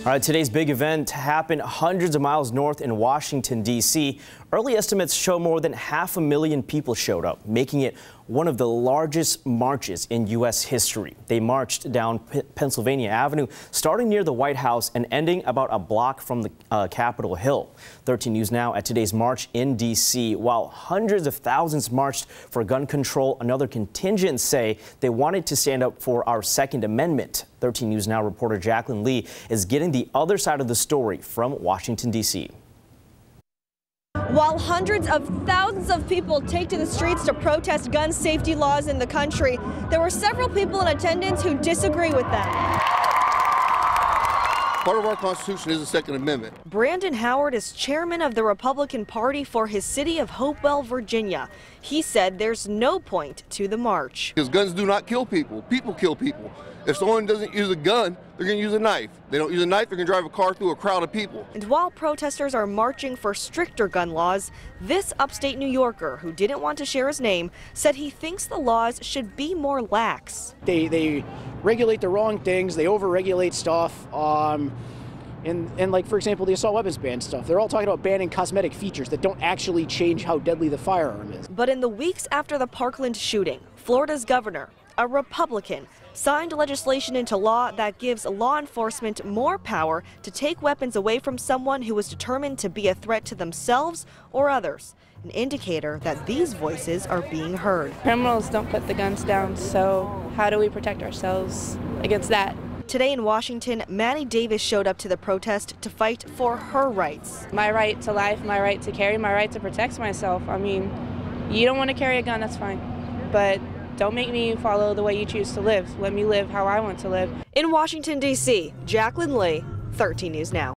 All right, today's big event happened hundreds of miles north in Washington, D.C. Early estimates show more than 500,000 people showed up, making it one of the largest marches in U.S. history. They marched down Pennsylvania Avenue, starting near the White House and ending about a block from the Capitol Hill. 13 News Now at today's march in D.C. While hundreds of thousands marched for gun control, another contingent say they wanted to stand up for our Second Amendment. 13 News Now reporter Jacqueline Lee is getting the other side of the story from Washington, D.C. While hundreds of thousands of people take to the streets to protest gun safety laws in the country, there were several people in attendance who disagree with them. Part of our Constitution is the Second Amendment. Brandon Howard is chairman of the Republican Party for his city of Hopewell, Virginia. He said there's no point to the march. Because guns do not kill people. People kill people. If someone doesn't use a gun, they're going to use a knife. They don't use a knife, they're going to drive a car through a crowd of people. And while protesters are marching for stricter gun laws, this upstate New Yorker, who didn't want to share his name, said he thinks the laws should be more lax. They regulate the wrong things, they overregulate stuff. And like, for example, the assault weapons ban stuff. They're all talking about banning cosmetic features that don't actually change how deadly the firearm is. But in the weeks after the Parkland shooting, Florida's governor, a Republican, signed legislation into law that gives law enforcement more power to take weapons away from someone who is determined to be a threat to themselves or others, an indicator that these voices are being heard. Criminals don't put the guns down, so how do we protect ourselves against that? Today in Washington, Maddie Davis showed up to the protest to fight for her rights. My right to life, my right to carry, my right to protect myself. I mean, you don't want to carry a gun, that's fine, but don't make me follow the way you choose to live. Let me live how I want to live. In Washington, D.C., Jacqueline Lee, 13 News Now.